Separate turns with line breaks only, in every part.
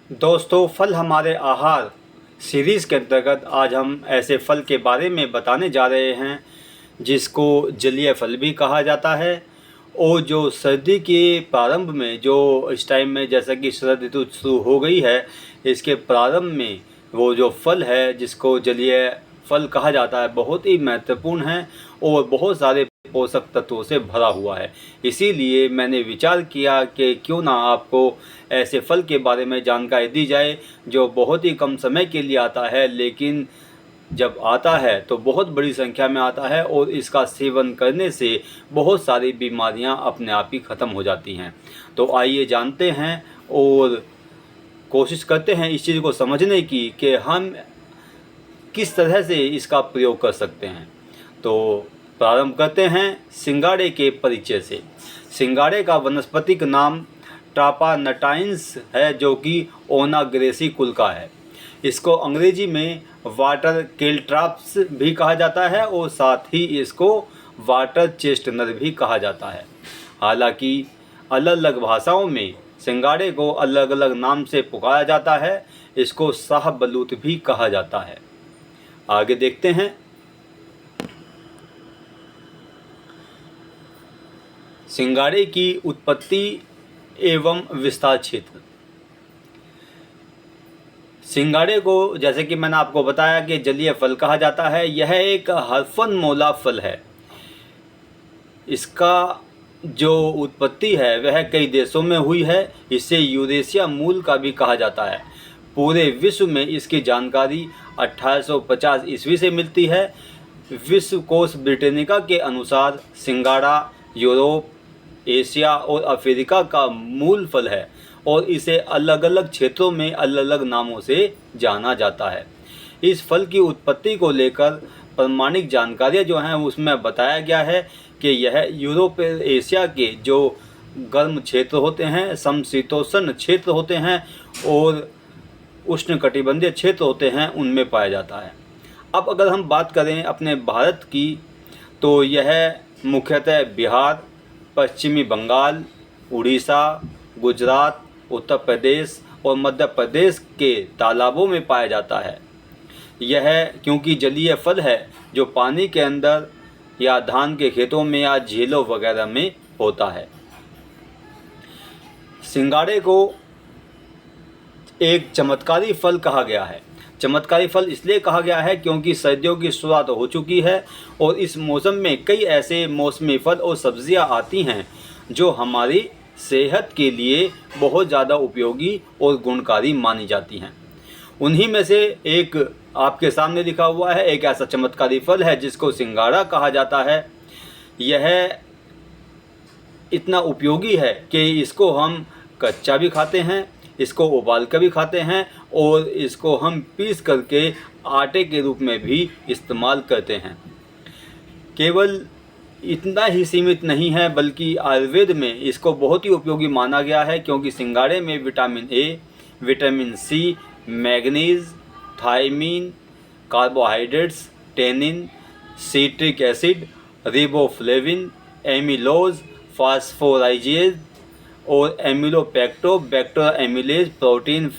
दोस्तों, फल हमारे आहार सीरीज़ के अंतर्गत आज हम ऐसे फल के बारे में बताने जा रहे हैं जिसको जलीय फल भी कहा जाता है। और जो सर्दी के प्रारंभ में, जो इस टाइम में जैसा कि शरद ऋतु शुरू हो गई है, इसके प्रारंभ में वो जो फल है जिसको जलीय फल कहा जाता है बहुत ही महत्वपूर्ण है और बहुत सारे पोषक तत्वों से भरा हुआ है। इसीलिए मैंने विचार किया कि क्यों ना आपको ऐसे फल के बारे में जानकारी दी जाए जो बहुत ही कम समय के लिए आता है, लेकिन जब आता है तो बहुत बड़ी संख्या में आता है और इसका सेवन करने से बहुत सारी बीमारियां अपने आप ही ख़त्म हो जाती हैं। तो आइए जानते हैं और कोशिश करते हैं इस चीज़ को समझने की कि हम किस तरह से इसका प्रयोग कर सकते हैं। तो प्रारंभ करते हैं सिंगाड़े के परिचय से। सिंगाड़े का वानस्पतिक नाम ट्रापानटाइन्स है, जो कि ओनाग्रेसी कुल का है। इसको अंग्रेजी में वाटर केलट्राप्स भी कहा जाता है और साथ ही इसको वाटर चेस्टनट भी कहा जाता है। हालांकि अलग अलग भाषाओं में सिंगाड़े को अलग अलग नाम से पुकारा जाता है। इसको शाहबलूत भी कहा जाता है। आगे देखते हैं। सिंगाड़े की उत्पत्ति एवं विस्तार क्षेत्र। सिंगाड़े को, जैसे कि मैंने आपको बताया कि जलीय फल कहा जाता है, यह एक हरफनमौला फल है। इसका जो उत्पत्ति है वह कई देशों में हुई है। इसे यूरेशिया मूल का भी कहा जाता है। पूरे विश्व में इसकी जानकारी 1850 ईस्वी से मिलती है। विश्वकोश ब्रिटेनिका के अनुसार सिंगाड़ा यूरोप, एशिया और अफ्रीका का मूल फल है और इसे अलग अलग क्षेत्रों में अलग अलग नामों से जाना जाता है। इस फल की उत्पत्ति को लेकर प्रामाणिक जानकारियाँ जो हैं उसमें बताया गया है कि यह यूरोप, एशिया के जो गर्म क्षेत्र होते हैं, समशीतोष्ण क्षेत्र होते हैं और उष्णकटिबंधीय क्षेत्र होते हैं, उनमें पाया जाता है। अब अगर हम बात करें अपने भारत की, तो यह मुख्यतः बिहार, पश्चिमी बंगाल, उड़ीसा, गुजरात, उत्तर प्रदेश और मध्य प्रदेश के तालाबों में पाया जाता है। यह क्योंकि जलीय फल है जो पानी के अंदर या धान के खेतों में या झीलों वगैरह में होता है। सिंगाड़े को एक चमत्कारी फल कहा गया है। चमत्कारी फल इसलिए कहा गया है क्योंकि सर्दियों की शुरुआत हो चुकी है और इस मौसम में कई ऐसे मौसमी फल और सब्जियां आती हैं जो हमारी सेहत के लिए बहुत ज़्यादा उपयोगी और गुणकारी मानी जाती हैं। उन्हीं में से एक आपके सामने लिखा हुआ है, एक ऐसा चमत्कारी फल है जिसको सिंगाड़ा कहा जाता है। यह इतना उपयोगी है कि इसको हम कच्चा भी खाते हैं, इसको उबाल कर भी खाते हैं और इसको हम पीस करके आटे के रूप में भी इस्तेमाल करते हैं। केवल इतना ही सीमित नहीं है, बल्कि आयुर्वेद में इसको बहुत ही उपयोगी माना गया है क्योंकि सिंगाड़े में vitamin A, vitamin C, manganese, thiamine, carbohydrates, tannin, citric acid, riboflavin, amylose, phosphorylase और एमिलोपेक्टो बैक्टर एमिलेज, प्रोटीन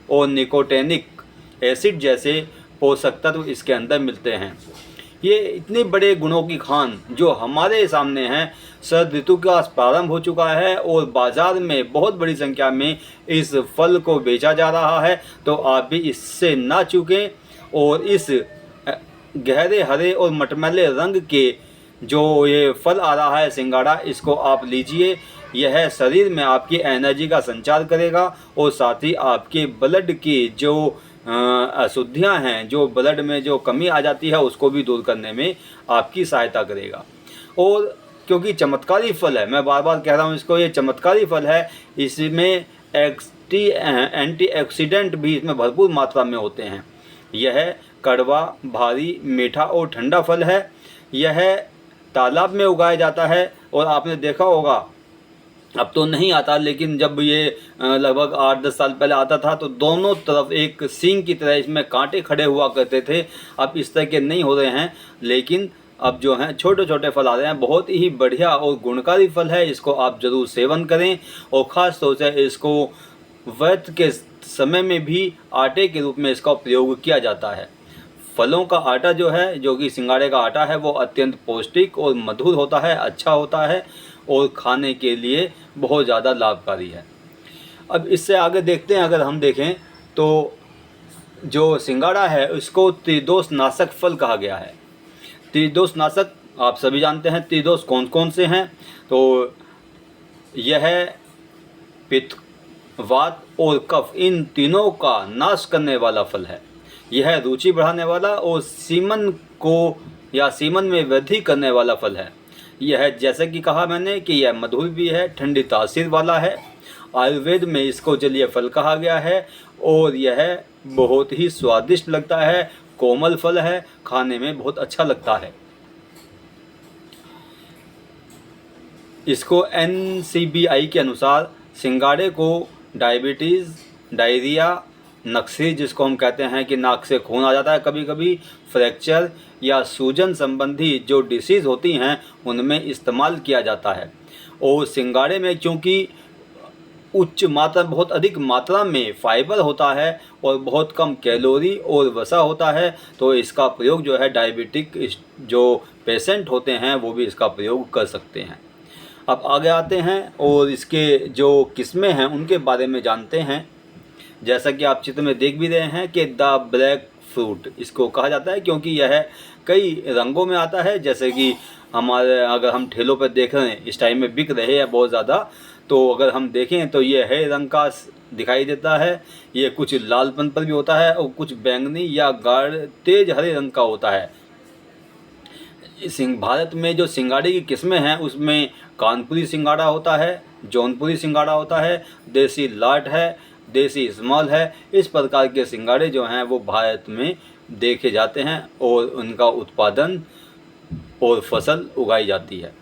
और निकोटेनिक एसिड जैसे पोषक तत्व इसके अंदर मिलते हैं। ये इतने बड़े गुणों की खान जो हमारे सामने हैं। शरद ऋतु का प्रारंभ हो चुका है और बाज़ार में बहुत बड़ी संख्या में इस फल को बेचा जा रहा है, तो आप भी इससे ना चूकें और इस गहरे हरे और मटमैले रंग के जो ये फल आ रहा है सिंगाड़ा, इसको आप लीजिए। यह शरीर में आपकी एनर्जी का संचार करेगा और साथ ही आपके ब्लड की जो अशुद्धियाँ हैं, जो ब्लड में जो कमी आ जाती है, उसको भी दूर करने में आपकी सहायता करेगा। और क्योंकि चमत्कारी फल है, मैं बार बार कह रहा हूँ इसको, ये चमत्कारी फल है, इसमें एंटीऑक्सीडेंट भी इसमें भरपूर मात्रा में होते हैं। यह कड़वा, भारी, मीठा और ठंडा फल है। यह तालाब में उगाया जाता है और आपने देखा होगा, अब तो नहीं आता, लेकिन जब ये लगभग 8-10 साल पहले आता था तो दोनों तरफ एक सींग की तरह इसमें कांटे खड़े हुआ करते थे। अब इस तरह के नहीं हो रहे हैं, लेकिन अब जो हैं छोटे छोटे फल आ रहे हैं। बहुत ही बढ़िया और गुणकारी फल है, इसको आप ज़रूर सेवन करें और ख़ास तौर से इसको व्रत के समय में भी आटे के रूप में इसका प्रयोग किया जाता है। फलों का आटा जो है, जो कि सिंगाड़े का आटा है, वो अत्यंत पौष्टिक और मधुर होता है, अच्छा होता है और खाने के लिए बहुत ज़्यादा लाभकारी है। अब इससे आगे देखते हैं, अगर हम देखें तो जो सिंगाड़ा है उसको त्रिदोष नाशक फल कहा गया है। त्रिदोष नाशक आप सभी जानते हैं, त्रिदोष कौन कौन से हैं। तो यह पित्त, वात और कफ, इन तीनों का नाश करने वाला फल है। यह रुचि बढ़ाने वाला और सीमन को या सीमन में वृद्धि करने वाला फल है। यह जैसे कि कहा मैंने कि यह मधुर भी है, ठंडी तासीर वाला है। आयुर्वेद में इसको जलीय फल कहा गया है और यह बहुत ही स्वादिष्ट लगता है, कोमल फल है, खाने में बहुत अच्छा लगता है। इसको NCBI के अनुसार सिंगाड़े को डायबिटीज़, डायरिया, नक्सी जिसको हम कहते हैं कि नाक से खून आ जाता है कभी कभी, फ्रैक्चर या सूजन संबंधी जो डिसीज़ होती हैं उनमें इस्तेमाल किया जाता है। और सिंगाड़े में क्योंकि बहुत अधिक मात्रा में फाइबर होता है और बहुत कम कैलोरी और वसा होता है, तो इसका प्रयोग जो है डायबिटिक जो पेशेंट होते हैं वो भी इसका प्रयोग कर सकते हैं। अब आगे आते हैं और इसके जो किस्में हैं उनके बारे में जानते हैं। जैसा कि आप चित्र में देख भी रहे हैं कि द ब्लैक फ्रूट इसको कहा जाता है, क्योंकि यह कई रंगों में आता है। जैसे कि अगर हम ठेलों पर देख रहे हैं, इस टाइम में बिक रहे हैं बहुत ज़्यादा, तो अगर हम देखें तो ये हरे रंग का दिखाई देता है, ये कुछ लालपन पर भी होता है और कुछ बैंगनी या गाढ़ तेज हरे रंग का होता है। भारत में जो सिंगाड़े की किस्में हैं उसमें कानपुरी सिंगाड़ा होता है, जौनपुरी सिंगाड़ा होता है, देसी लाट है, देसी स्मॉल है। इस प्रकार के सिंगाड़े जो हैं वो भारत में देखे जाते हैं और उनका उत्पादन और फसल उगाई जाती है।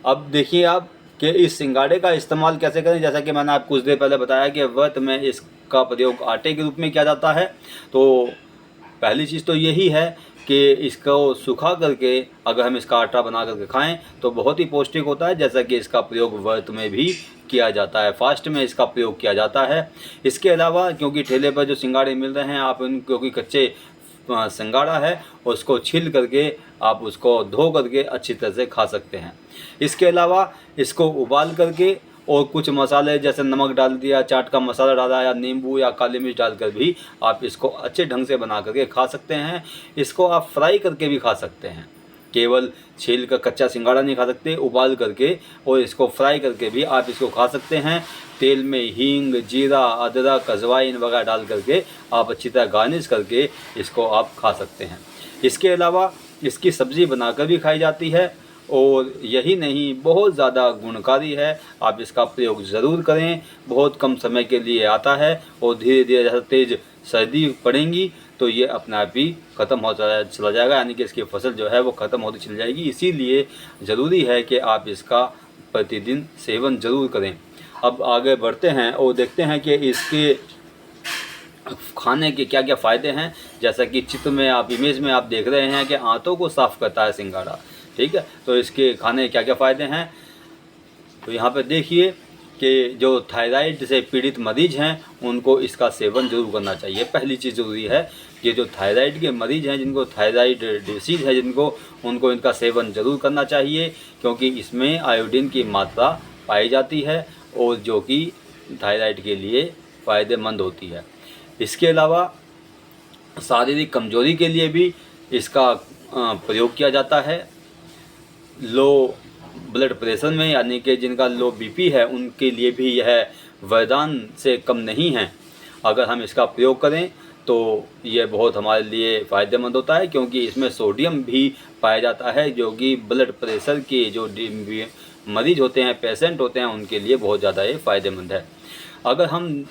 अब देखिए आप कि इस सिंगाड़े का इस्तेमाल कैसे करें। जैसा कि मैंने आपको कुछ देर पहले बताया कि व्रत में इसका प्रयोग आटे के रूप में किया जाता है। तो पहली चीज़ तो यही है कि इसको सुखा करके अगर हम इसका आटा बना करके खाएं तो बहुत ही पौष्टिक होता है, जैसा कि इसका प्रयोग व्रत में भी किया जाता है, फास्ट में इसका प्रयोग किया जाता है। इसके अलावा क्योंकि ठेले पर जो सिंगाड़े मिल रहे हैं, आप क्योंकि कच्चे सिंगाड़ा है उसको छील करके आप उसको धो करके अच्छी तरह से खा सकते हैं। इसके अलावा इसको उबाल करके और कुछ मसाले जैसे नमक डाल दिया, चाट का मसाला डाला या नींबू या काली मिर्च डालकर भी आप इसको अच्छे ढंग से बना करके खा सकते हैं। इसको आप फ्राई करके भी खा सकते हैं, केवल छील कर कच्चा सिंगाड़ा नहीं खा सकते, उबाल करके और इसको फ्राई करके भी आप इसको खा सकते हैं। तेल में हींग, जीरा, अदरक, अजवाइन वगैरह डाल करके आप अच्छी तरह गार्निश करके इसको आप खा सकते हैं। इसके अलावा इसकी सब्ज़ी बनाकर भी खाई जाती है और यही नहीं, बहुत ज़्यादा गुणकारी है। आप इसका प्रयोग ज़रूर करें, बहुत कम समय के लिए आता है और धीरे धीरे जैसे तेज़ सर्दी पड़ेंगी तो ये अपने आप ही ख़त्म हो चला जाएगा, यानी कि इसकी फसल जो है वो ख़त्म होती चली जाएगी। इसीलिए ज़रूरी है कि आप इसका प्रतिदिन सेवन ज़रूर करें। अब आगे बढ़ते हैं और देखते हैं कि इसके खाने के क्या क्या फ़ायदे हैं। जैसा कि चित्र में आप इमेज में आप देख रहे हैं कि आंतों को साफ़ करता है सिंगाड़ा, ठीक है। तो इसके खाने के क्या क्या फ़ायदे हैं, तो यहाँ पे देखिए कि जो थायराइड से पीड़ित मरीज हैं उनको इसका सेवन जरूर करना चाहिए। पहली चीज़ ज़रूरी है कि जो थायराइड के मरीज हैं, जिनको थायराइड डिसीज़ है उनको इनका सेवन ज़रूर करना चाहिए, क्योंकि इसमें आयोडीन की मात्रा पाई जाती है और जो कि थायराइड के लिए फ़ायदेमंद होती है। इसके अलावा शारीरिक कमजोरी के लिए भी इसका प्रयोग किया जाता है। लो ब्लड प्रेशर में, यानी कि जिनका लो बीपी है, उनके लिए भी यह वरदान से कम नहीं है। अगर हम इसका प्रयोग करें तो यह बहुत हमारे लिए फ़ायदेमंद होता है, क्योंकि इसमें सोडियम भी पाया जाता है जो कि ब्लड प्रेशर के जो मरीज होते हैं, पेशेंट होते हैं, उनके लिए बहुत ज़्यादा ये फ़ायदेमंद है। अगर हम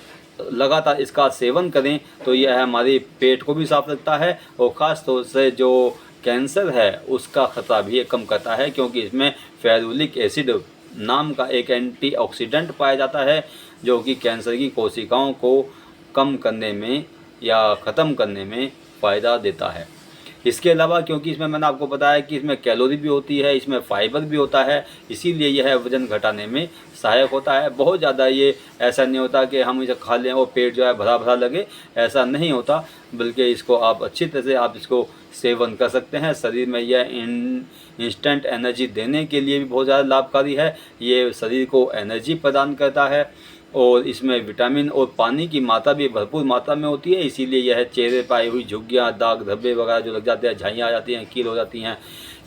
लगातार इसका सेवन करें तो यह हमारे पेट को भी साफ रखता है और ख़ास तौर से जो कैंसर है उसका खतरा भी ये कम करता है, क्योंकि इसमें फेरुलिक एसिड नाम का एक एंटीऑक्सीडेंट पाया जाता है जो कि कैंसर की कोशिकाओं को कम करने में या ख़त्म करने में फ़ायदा देता है। इसके अलावा क्योंकि इसमें मैंने आपको बताया कि इसमें कैलोरी भी होती है, इसमें फाइबर भी होता है, इसीलिए यह वज़न घटाने में सहायक होता है। बहुत ज़्यादा ये ऐसा नहीं होता कि हम इसे खा लें और पेट जो है भरा भरा लगे, ऐसा नहीं होता, बल्कि इसको आप अच्छी तरह से आप इसको सेवन कर सकते हैं। शरीर में यह इंस्टेंट एनर्जी देने के लिए भी बहुत ज़्यादा लाभकारी है। ये शरीर को एनर्जी प्रदान करता है और इसमें विटामिन और पानी की मात्रा भी भरपूर मात्रा में होती है, इसीलिए यह चेहरे पर आई हुई झुर्रियाँ, दाग धब्बे वगैरह जो लग जाते हैं, झाइयाँ आ जाती हैं, कील हो जाती हैं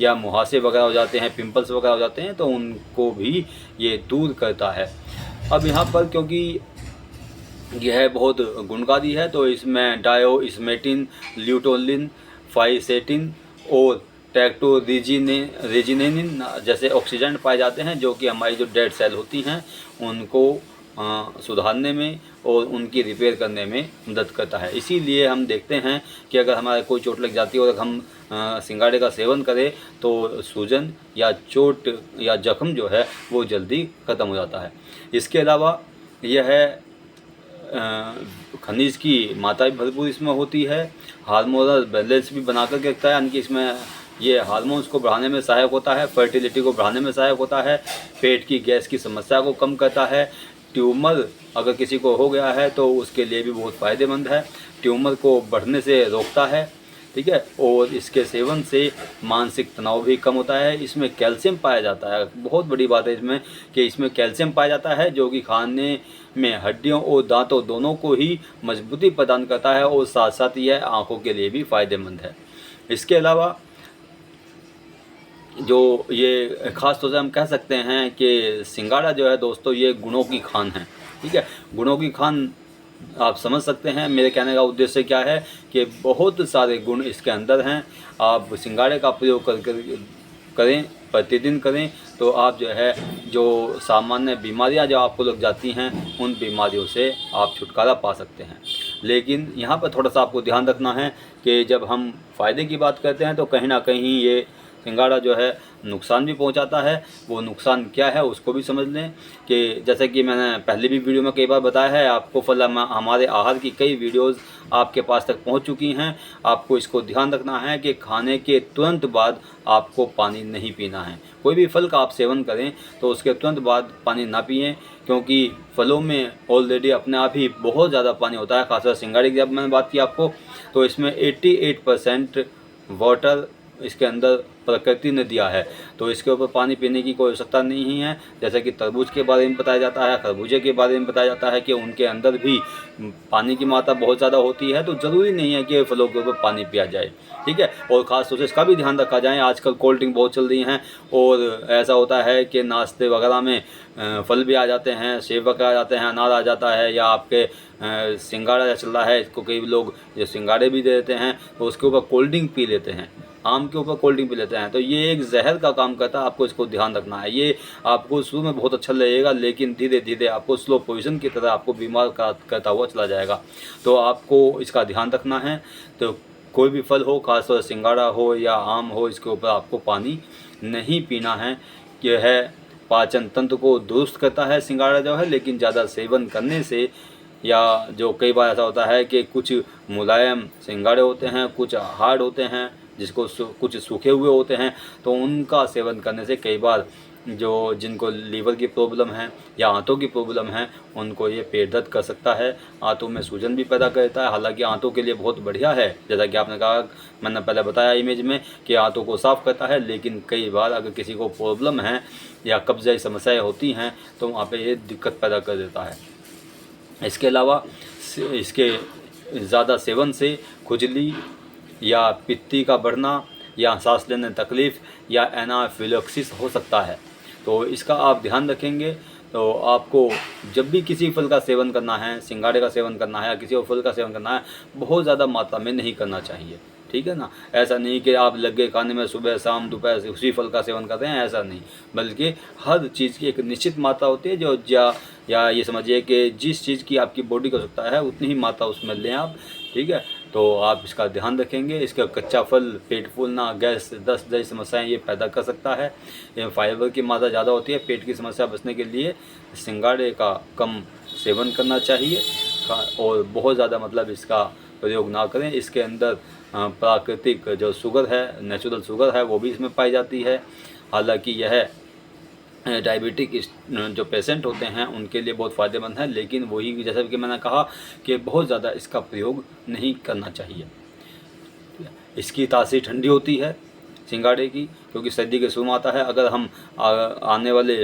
या मुहासे वगैरह हो जाते हैं, पिंपल्स वगैरह हो जाते हैं, तो उनको भी ये दूर करता है। अब यहाँ पर क्योंकि यह बहुत गुणकारी है तो इसमें डायोस्मेटिन, ल्यूटोलिन, फाइसेटिन और रेजिनेनिन जैसे ऑक्सीडेंट पाए जाते हैं, जो कि हमारी जो डेड सेल होती हैं उनको सुधारने में और उनकी रिपेयर करने में मदद करता है। इसीलिए हम देखते हैं कि अगर हमारे कोई चोट लग जाती है और हम सिंगाड़े का सेवन करें तो सूजन या चोट या जख्म जो है वो जल्दी ख़त्म हो जाता है। इसके अलावा यह खनिज की मात्रा भी भरपूर इसमें होती है। हार्मोनल बैलेंस भी बना कर रखता है, यानी कि इसमें ये हार्मोन्स को बढ़ाने में सहायक होता है, फर्टिलिटी को बढ़ाने में सहायक होता है, पेट की गैस की समस्या को कम करता है। ट्यूमर अगर किसी को हो गया है तो उसके लिए भी बहुत फ़ायदेमंद है, ट्यूमर को बढ़ने से रोकता है, ठीक है। और इसके सेवन से मानसिक तनाव भी कम होता है। इसमें कैल्शियम पाया जाता है, बहुत बड़ी बात है इसमें कि इसमें कैल्शियम पाया जाता है, जो कि खाने में हड्डियों और दांतों दोनों को ही मजबूती प्रदान करता है और साथ साथ यह आँखों के लिए भी फ़ायदेमंद है। इसके अलावा जो ये ख़ास तौर से हम कह सकते हैं कि सिंगाड़ा जो है दोस्तों, ये गुणों की खान है, ठीक है। गुणों की खान आप समझ सकते हैं मेरे कहने का उद्देश्य क्या है कि बहुत सारे गुण इसके अंदर हैं। आप सिंगाड़े का प्रयोग करें, प्रतिदिन करें, तो आप जो है जो सामान्य बीमारियां जो आपको लग जाती हैं उन बीमारियों से आप छुटकारा पा सकते हैं। लेकिन यहाँ पर थोड़ा सा आपको ध्यान रखना है कि जब हम फ़ायदे की बात करते हैं तो कहीं ना कहीं ये सिंगाड़ा जो है नुकसान भी पहुंचाता है। वो नुकसान क्या है उसको भी समझ लें कि जैसे कि मैंने पहले भी वीडियो में कई बार बताया है, आपको फल हमारे आहार की कई वीडियोस आपके पास तक पहुंच चुकी हैं। आपको इसको ध्यान रखना है कि खाने के तुरंत बाद आपको पानी नहीं पीना है। कोई भी फल का आप सेवन करें तो उसके तुरंत बाद पानी ना पिएं, क्योंकि फलों में ऑलरेडी अपने आप ही बहुत ज़्यादा पानी होता है। खासकर सिंगाड़े की जब मैंने बात की आपको, तो इसमें 88% वाटर इसके अंदर प्रकृति ने दिया है, तो इसके ऊपर पानी पीने की कोई आवश्यकता नहीं है। जैसे कि तरबूज के बारे में बताया जाता है, खरबूजे के बारे में बताया जाता है कि उनके अंदर भी पानी की मात्रा बहुत ज़्यादा होती है, तो ज़रूरी नहीं है कि फलों के ऊपर पानी पिया जाए, ठीक है। और ख़ास तौर से इसका भी ध्यान रखा जाए, आजकल कोल्ड ड्रिंक बहुत चल रही हैं और ऐसा होता है कि नाश्ते वगैरह में फल भी आ जाते हैं, सेब वगैरह आ जाते हैं, अनार आ जाता है, या आपके सिंगाड़ा चल रहा है, इसको कई लोग जो सिंगाड़े भी दे देते हैं तो उसके ऊपर कोल्ड ड्रिंक पी लेते हैं, आम के ऊपर कोल्ड ड्रिंक पी लेते हैं। तो ये एक जहर का काम करता है, आपको इसको ध्यान रखना है। ये आपको शुरू में बहुत अच्छा लगेगा, लेकिन धीरे धीरे आपको स्लो पॉइजन की तरह आपको बीमार करता हुआ चला जाएगा। तो आपको इसका ध्यान रखना है। तो कोई भी फल हो, खासतौर से सिंगाड़ा हो या आम हो, इसके ऊपर आपको पानी नहीं पीना है। यह पाचन तंत्र को दुरुस्त करता है सिंगाड़ा जो है, लेकिन ज़्यादा सेवन करने से, या जो कई बार ऐसा होता है कि कुछ मुलायम सिंगाड़े होते हैं, कुछ हार्ड होते हैं, जिसको कुछ सूखे हुए होते हैं, तो उनका सेवन करने से कई बार जो जिनको लीवर की प्रॉब्लम है या आंतों की प्रॉब्लम है उनको ये पेट दर्द कर सकता है, आंतों में सूजन भी पैदा करता है। हालांकि आंतों के लिए बहुत बढ़िया है, जैसा कि आपने कहा, मैंने पहले बताया इमेज में कि आंतों को साफ़ करता है, लेकिन कई बार अगर किसी को प्रॉब्लम है या कब्ज़ जैसी समस्याएँ होती हैं तो वहाँ पर ये दिक्कत पैदा कर देता है। इसके अलावा इसके ज़्यादा सेवन से खुजली या पित्ती का बढ़ना या सांस लेने में तकलीफ़ या एनाफिलैक्सिस हो सकता है। तो इसका आप ध्यान रखेंगे। तो आपको जब भी किसी फल का सेवन करना है, सिंगाड़े का सेवन करना है या किसी और फल का सेवन करना है, बहुत ज़्यादा मात्रा में नहीं करना चाहिए, ठीक है ना। ऐसा नहीं कि आप लगे खाने में सुबह शाम दोपहर से उसी फल का सेवन करते हैं, ऐसा नहीं, बल्कि हर चीज़ की एक निश्चित मात्रा होती है जो या ये समझिए कि जिस चीज़ की आपकी बॉडी को आवश्यकता है उतनी ही मात्रा उसमें लें आप, ठीक है। तो आप इसका ध्यान रखेंगे। इसका कच्चा फल पेट फूलना, गैस, दस्त जैसी समस्याएं ये पैदा कर सकता है। ये फाइबर की मात्रा ज़्यादा होती है, पेट की समस्या बचने के लिए सिंगाड़े का कम सेवन करना चाहिए और बहुत ज़्यादा मतलब इसका प्रयोग ना करें। इसके अंदर प्राकृतिक जो शुगर है, नेचुरल शुगर है, वो भी इसमें पाई जाती है। हालांकि यह डायबिटिक जो पेशेंट होते हैं उनके लिए बहुत फ़ायदेमंद है, लेकिन वही जैसा कि मैंने कहा कि बहुत ज़्यादा इसका प्रयोग नहीं करना चाहिए। इसकी तासीर ठंडी होती है सिंगाड़े की, क्योंकि सर्दी के शुरू आता है। अगर हम आने वाले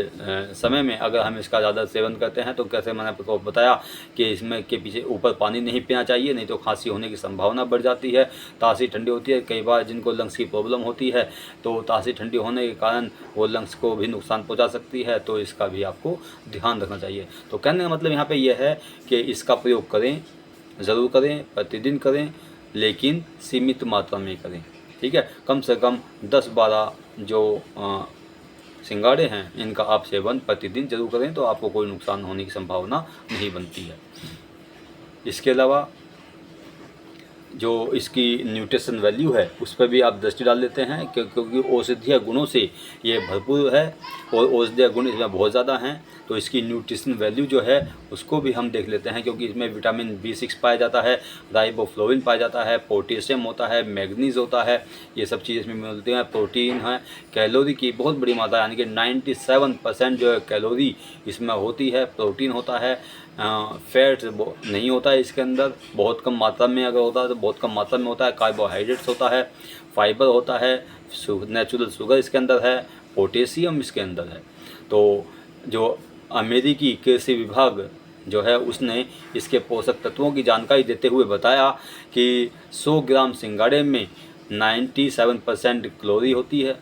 समय में अगर हम इसका ज़्यादा सेवन करते हैं तो कैसे मैंने आपको बताया कि इसमें के पीछे ऊपर पानी नहीं पीना चाहिए, नहीं तो खांसी होने की संभावना बढ़ जाती है। तासीर ठंडी होती है। कई बार जिनको लंग्स की प्रॉब्लम होती है तो तासीर ठंडी होने के कारण वो लंग्स को भी नुकसान पहुँचा सकती है, तो इसका भी आपको ध्यान रखना चाहिए। तो कहने का मतलब यहाँ पर यह है कि इसका प्रयोग करें, ज़रूर करें, प्रतिदिन करें, लेकिन सीमित मात्रा में करें। ठीक है, कम से कम 10-12 जो सिंगाड़े हैं इनका आप सेवन प्रतिदिन जरूर करें, तो आपको कोई नुकसान होने की संभावना नहीं बनती है। इसके अलावा जो इसकी न्यूट्रिशन वैल्यू है उस पर भी आप दृष्टि डाल लेते हैं, क्योंकि औषधीय गुणों से ये भरपूर है और औषधीय गुण इसमें बहुत ज़्यादा हैं। तो इसकी न्यूट्रिशन वैल्यू जो है उसको भी हम देख लेते हैं, क्योंकि इसमें विटामिन B6 पाया जाता है, राइबोफ्लोविन पाया जाता है, पोटेशियम होता है, मैग्नीज होता है, ये सब चीज़ इसमें मिलती हैं। प्रोटीन है, कैलोरी की बहुत बड़ी मात्रा यानी कि 97% जो है कैलोरी इसमें होती है, प्रोटीन होता है, फैट नहीं होता है इसके अंदर, बहुत कम मात्रा में अगर होता है तो बहुत कम मात्रा में होता है, कार्बोहाइड्रेट्स होता है, फाइबर होता है, नेचुरल शुगर इसके अंदर है, पोटेशियम इसके अंदर है। तो जो अमेरिकी कृषि विभाग जो है उसने इसके पोषक तत्वों की जानकारी देते हुए बताया कि 100 ग्राम सिंगाड़े में 97% कैलोरी होती है,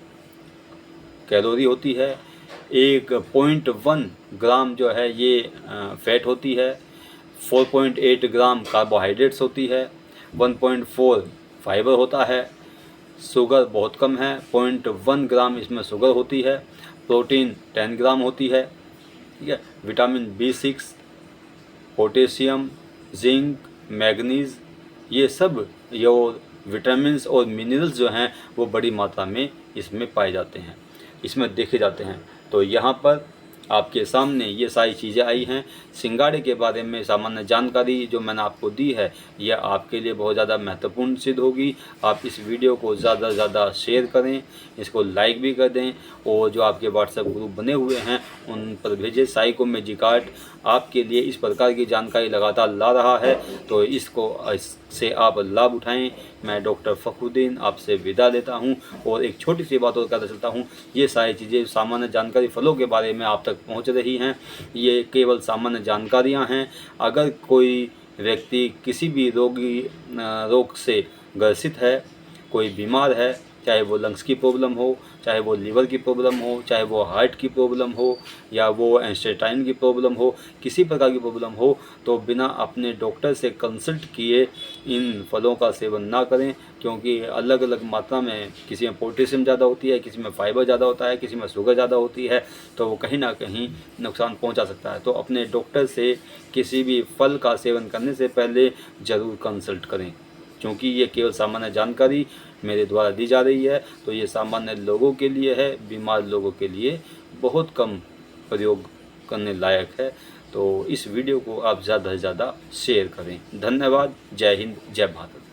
1.1 ग्राम जो है ये फैट होती है, 4.8 ग्राम कार्बोहाइड्रेट्स होती है, 1.4 फाइबर होता है, शुगर बहुत कम है, 0.1 ग्राम इसमें शुगर होती है, प्रोटीन 10 ग्राम होती है। ठीक है, vitamin B6, potassium, zinc, manganese, ये सब विटामिन्स और मिनरल्स जो हैं वो बड़ी मात्रा में इसमें पाए जाते हैं, इसमें देखे जाते हैं। तो यहाँ पर आपके सामने ये सारी चीज़ें आई हैं। सिंगाड़े के बारे में सामान्य जानकारी जो मैंने आपको दी है यह आपके लिए बहुत ज़्यादा महत्वपूर्ण सिद्ध होगी। आप इस वीडियो को ज़्यादा से ज़्यादा शेयर करें, इसको लाइक भी कर दें, और जो आपके व्हाट्सएप ग्रुप बने हुए हैं उन पर भेजें। साइको मैजिकार्ड आपके लिए इस प्रकार की जानकारी लगातार ला रहा है, तो इससे आप लाभ उठाएं। मैं डॉक्टर फ़खरुद्दीन आपसे विदा लेता हूं, और एक छोटी सी बात और कहता चलता हूं, ये सारी चीज़ें सामान्य जानकारी फलों के बारे में आप तक पहुंच रही हैं, ये केवल सामान्य जानकारियां हैं। अगर कोई व्यक्ति किसी भी रोग से ग्रसित है, कोई बीमार है, चाहे वो लंग्स की प्रॉब्लम हो, चाहे वो लीवर की प्रॉब्लम हो, चाहे वो हार्ट की प्रॉब्लम हो, या वो इंटेस्टाइन की प्रॉब्लम हो, किसी प्रकार की प्रॉब्लम हो, तो बिना अपने डॉक्टर से कंसल्ट किए इन फलों का सेवन ना करें, क्योंकि अलग अलग मात्रा में किसी में पोटेशियम ज़्यादा होती है, किसी में फाइबर ज़्यादा होता है, किसी में शुगर ज़्यादा होती है, तो वो कहीं ना कहीं नुकसान पहुंचा सकता है। तो अपने डॉक्टर से किसी भी फल का सेवन करने से पहले ज़रूर कंसल्ट करें, क्योंकि ये केवल सामान्य जानकारी मेरे द्वारा दी जा रही है, तो ये सामान्य लोगों के लिए है, बीमार लोगों के लिए बहुत कम प्रयोग करने लायक है। तो इस वीडियो को आप ज़्यादा से ज़्यादा शेयर करें। धन्यवाद। जय हिंद, जय भारत।